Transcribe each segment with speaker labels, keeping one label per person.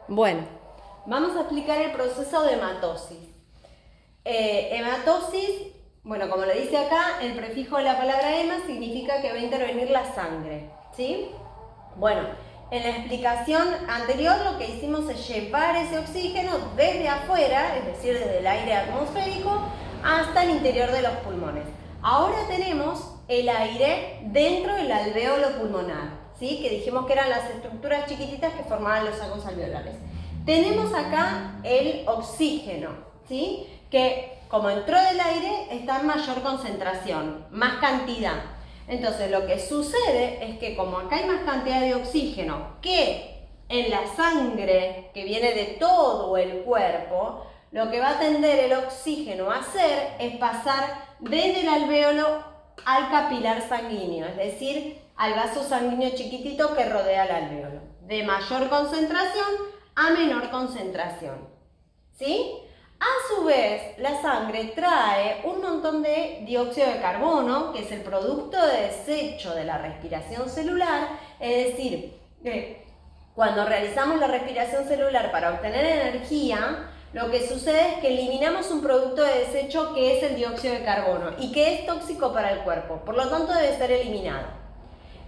Speaker 1: Bueno, vamos a explicar el proceso de hematosis. Hematosis, bueno, como lo dice acá, el prefijo de la palabra hema significa que va a intervenir la sangre, ¿sí? Bueno, en la explicación anterior lo que hicimos es llevar ese oxígeno desde afuera, es decir, desde el aire atmosférico, hasta el interior de los pulmones. Ahora tenemos el aire dentro del alvéolo pulmonar, ¿sí? Que dijimos que eran las estructuras chiquititas que formaban los sacos alveolares. Tenemos acá el oxígeno, ¿sí? Que como entró del aire está en mayor concentración, más cantidad. Entonces lo que sucede es que como acá hay más cantidad de oxígeno que en la sangre que viene de todo el cuerpo, lo que va a tender el oxígeno a hacer es pasar desde el alvéolo al capilar sanguíneo, es decir, al vaso sanguíneo chiquitito que rodea el alvéolo, de mayor concentración a menor concentración, ¿sí? A su vez, la sangre trae un montón de dióxido de carbono, que es el producto de desecho de la respiración celular, es decir, cuando realizamos la respiración celular para obtener energía, lo que sucede es que eliminamos un producto de desecho que es el dióxido de carbono y que es tóxico para el cuerpo, por lo tanto debe ser eliminado.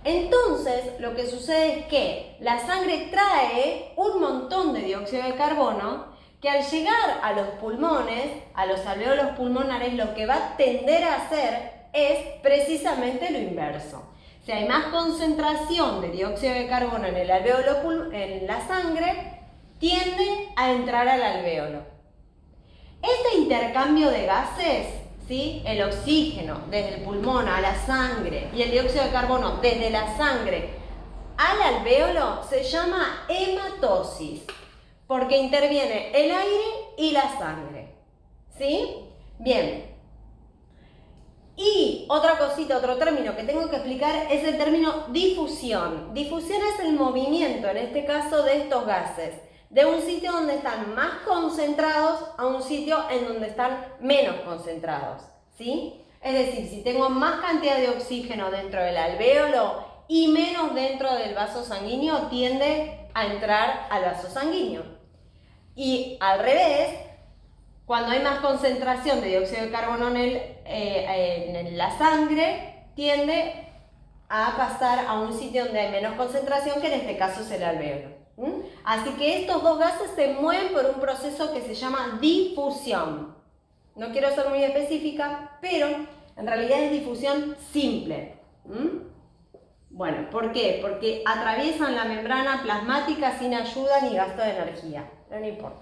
Speaker 1: Entonces, lo que sucede es que la sangre trae un montón de dióxido de carbono que al llegar a los pulmones, a los alvéolos pulmonares, lo que va a tender a hacer es precisamente lo inverso. Si hay más concentración de dióxido de carbono en el alvéolo, en la sangre, tiende a entrar al alvéolo. Este intercambio de gases, ¿sí? El oxígeno desde el pulmón a la sangre y el dióxido de carbono desde la sangre al alvéolo, se llama hematosis, porque interviene el aire y la sangre, ¿sí? Bien. Y otra cosita, otro término que tengo que explicar es el término difusión. Difusión es el movimiento, en este caso, de estos gases, de un sitio donde están más concentrados a un sitio en donde están menos concentrados, ¿sí? Es decir, si tengo más cantidad de oxígeno dentro del alvéolo y menos dentro del vaso sanguíneo, tiende a entrar al vaso sanguíneo. Y al revés, cuando hay más concentración de dióxido de carbono en la sangre, tiende a pasar a un sitio donde hay menos concentración, que en este caso es el alvéolo. Así que estos dos gases se mueven por un proceso que se llama difusión. No quiero ser muy específica, pero en realidad es difusión simple. Bueno, ¿por qué? Porque atraviesan la membrana plasmática sin ayuda ni gasto de energía. Pero no importa.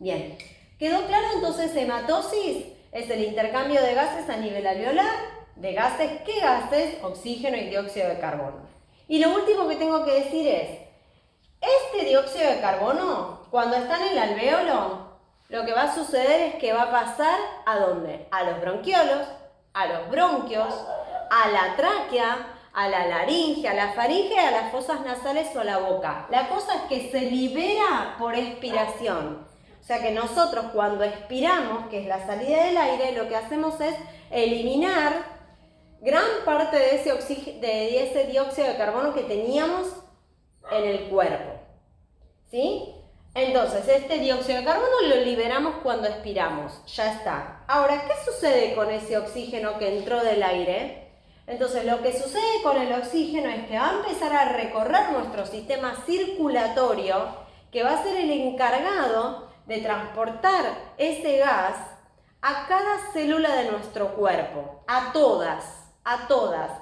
Speaker 1: Bien. ¿Quedó claro entonces? Hematosis es el intercambio de gases a nivel alveolar. ¿De gases? ¿Qué gases? Oxígeno y dióxido de carbono. Y lo último que tengo que decir es, este dióxido de carbono, cuando está en el alvéolo, lo que va a suceder es que va a pasar ¿a dónde? A los bronquiolos, a los bronquios, a la tráquea, a la laringe, a la faringe, a las fosas nasales o a la boca. La cosa es que se libera por expiración. O sea que nosotros cuando expiramos, que es la salida del aire, lo que hacemos es eliminar gran parte de ese dióxido de carbono que teníamos en el cuerpo, ¿sí? Entonces, este dióxido de carbono lo liberamos cuando expiramos, ya está. Ahora, ¿qué sucede con ese oxígeno que entró del aire? Entonces, lo que sucede con el oxígeno es que va a empezar a recorrer nuestro sistema circulatorio, que va a ser el encargado de transportar ese gas a cada célula de nuestro cuerpo, a todas,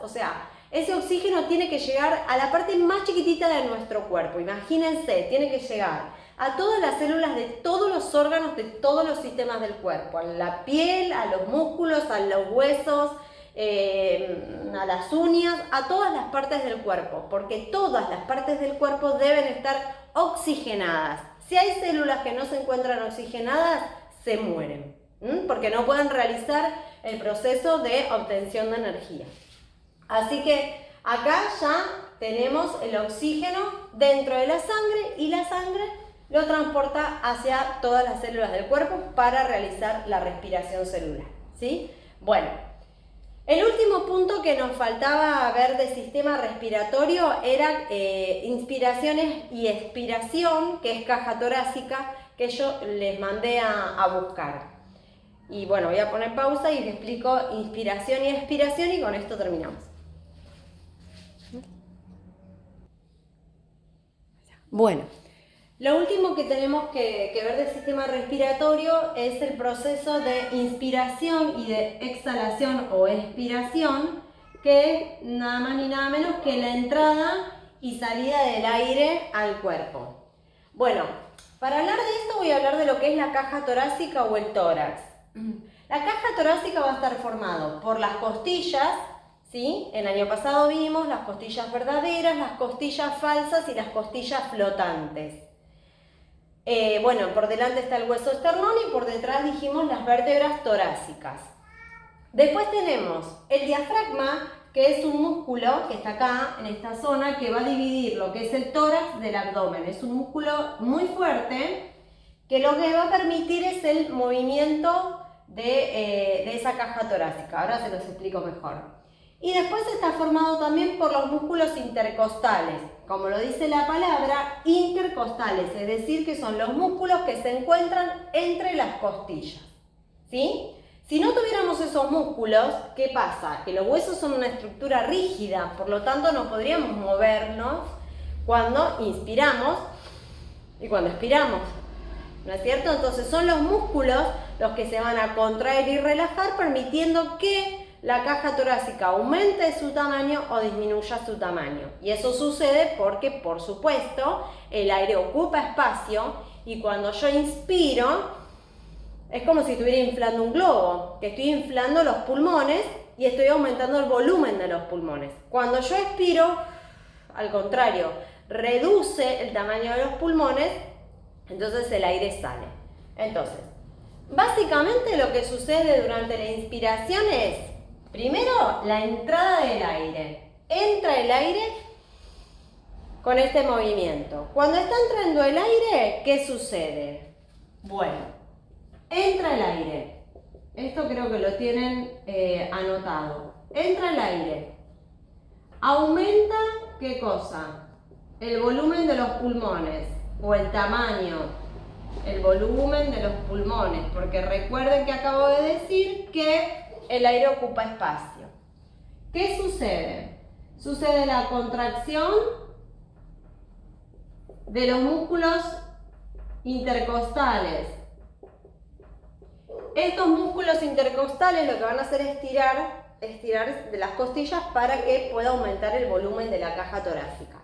Speaker 1: o sea, ese oxígeno tiene que llegar a la parte más chiquitita de nuestro cuerpo, imagínense, tiene que llegar a todas las células de todos los órganos de todos los sistemas del cuerpo, a la piel, a los músculos, a los huesos, a las uñas, a todas las partes del cuerpo, porque todas las partes del cuerpo deben estar oxigenadas. Si hay células que no se encuentran oxigenadas, se mueren, porque no pueden realizar el proceso de obtención de energía. Así que acá ya tenemos el oxígeno dentro de la sangre y la sangre lo transporta hacia todas las células del cuerpo para realizar la respiración celular, ¿sí? Bueno, El último punto que nos faltaba ver del sistema respiratorio era inspiraciones y expiración, que es caja torácica, que yo les mandé a buscar. Y bueno, voy a poner pausa y les explico inspiración y expiración y con esto terminamos. Bueno, lo último que tenemos que ver del sistema respiratorio es el proceso de inspiración y de exhalación o expiración, que es nada más ni nada menos que la entrada y salida del aire al cuerpo. Bueno, para hablar de esto voy a hablar de lo que es la caja torácica o el tórax. La caja torácica va a estar formado por las costillas, ¿sí? El año pasado vimos las costillas verdaderas, las costillas falsas y las costillas flotantes. Bueno, por delante está el hueso esternón y por detrás dijimos las vértebras torácicas. Después tenemos el diafragma, que es un músculo que está acá, en esta zona, que va a dividir lo que es el tórax del abdomen. Es un músculo muy fuerte que lo que va a permitir es el movimiento de esa caja torácica. Ahora se los explico mejor. Y después está formado también por los músculos intercostales, como lo dice la palabra, intercostales, es decir, que son los músculos que se encuentran entre las costillas, ¿sí? Si no tuviéramos esos músculos, ¿qué pasa? Que los huesos son una estructura rígida, por lo tanto no podríamos movernos cuando inspiramos y cuando expiramos, ¿no es cierto? Entonces son los músculos los que se van a contraer y relajar, permitiendo que la caja torácica aumente su tamaño o disminuya su tamaño. Y eso sucede porque, por supuesto, el aire ocupa espacio y cuando yo inspiro, es como si estuviera inflando un globo, que estoy inflando los pulmones y estoy aumentando el volumen de los pulmones. Cuando yo expiro, al contrario, reduce el tamaño de los pulmones, entonces el aire sale. Entonces, básicamente lo que sucede durante la inspiración es, primero, la entrada del aire. Entra el aire con este movimiento. Cuando está entrando el aire, ¿qué sucede? Bueno, entra el aire. Esto creo que lo tienen anotado. Entra el aire. Aumenta, ¿qué cosa? El volumen de los pulmones o el tamaño. El volumen de los pulmones, porque recuerden que acabo de decir que el aire ocupa espacio. ¿Qué sucede? Sucede la contracción de los músculos intercostales. Estos músculos intercostales lo que van a hacer es estirar de las costillas para que pueda aumentar el volumen de la caja torácica.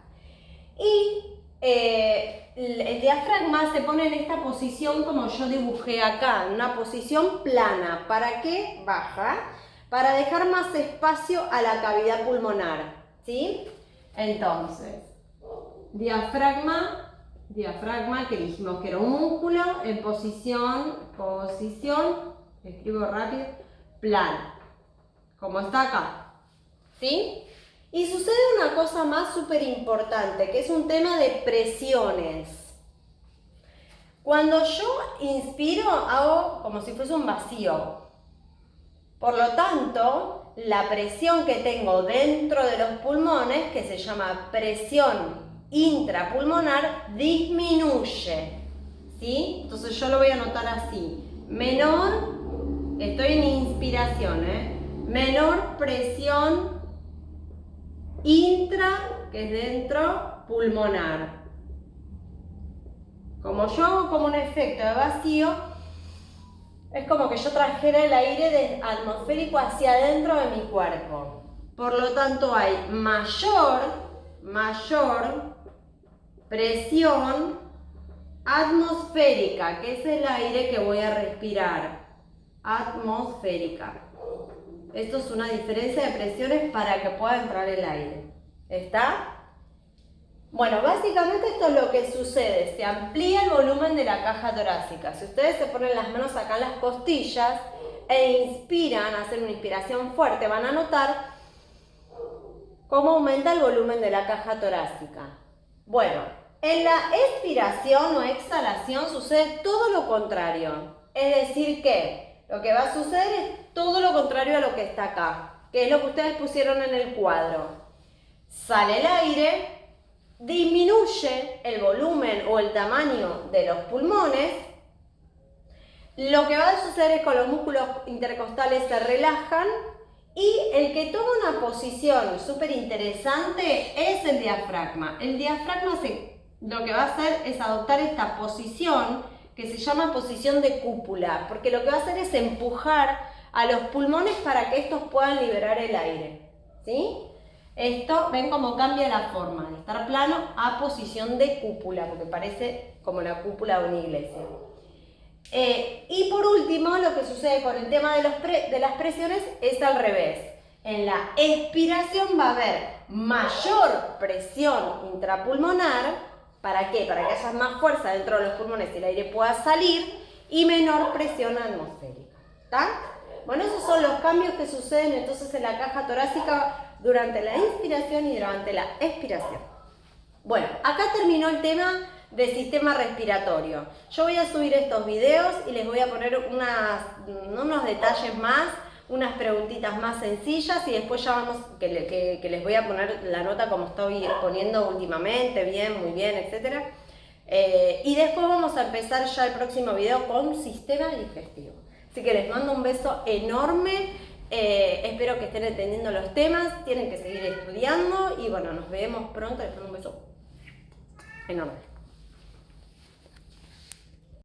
Speaker 1: Y el diafragma se pone en esta posición como yo dibujé acá, en una posición plana. ¿Para qué baja? Para dejar más espacio a la cavidad pulmonar, ¿sí? Entonces, diafragma que dijimos que era un músculo en posición, escribo rápido, plana, como está acá, ¿sí? Y sucede una cosa más súper importante, que es un tema de presiones. Cuando yo inspiro, hago como si fuese un vacío. Por lo tanto, la presión que tengo dentro de los pulmones, que se llama presión intrapulmonar, disminuye, ¿sí? Entonces yo lo voy a anotar así. Menor, estoy en inspiración, menor presión intra, que es dentro, pulmonar. Como yo hago como un efecto de vacío, es como que yo trajera el aire atmosférico hacia adentro de mi cuerpo. Por lo tanto hay mayor presión atmosférica, que es el aire que voy a respirar. Atmosférica. Esto es una diferencia de presiones para que pueda entrar el aire. ¿Está? Bueno, básicamente esto es lo que sucede. Se amplía el volumen de la caja torácica. Si ustedes se ponen las manos acá en las costillas e inspiran, hacen una inspiración fuerte, van a notar cómo aumenta el volumen de la caja torácica. Bueno, en la expiración o exhalación sucede todo lo contrario. Es decir que lo que va a suceder es todo lo contrario a lo que está acá. que es lo que ustedes pusieron en el cuadro. Sale el aire, disminuye el volumen o el tamaño de los pulmones. Lo que va a suceder es que los músculos intercostales se relajan y el que toma una posición súper interesante es el diafragma. El diafragma lo que va a hacer es adoptar esta posición que se llama posición de cúpula, porque lo que va a hacer es empujar a los pulmones para que estos puedan liberar el aire, ¿sí? Esto, ven cómo cambia la forma, de estar plano a posición de cúpula, porque parece como la cúpula de una iglesia. Y por último, lo que sucede con el tema de las presiones es al revés. En la expiración va a haber mayor presión intrapulmonar. ¿Para qué? Para que haya más fuerza dentro de los pulmones y el aire pueda salir, y menor presión atmosférica. ¿Está? Bueno, esos son los cambios que suceden entonces en la caja torácica durante la inspiración y durante la expiración. Bueno, acá terminó el tema del sistema respiratorio. Yo voy a subir estos videos y les voy a poner unos detalles más, unas preguntitas más sencillas, y después ya vamos, que les voy a poner la nota como estoy poniendo últimamente, bien, muy bien, etc. Y después vamos a empezar ya el próximo video con sistema digestivo. Así que les mando un beso enorme, espero que estén entendiendo los temas, tienen que seguir estudiando y bueno, nos vemos pronto, les mando un beso enorme.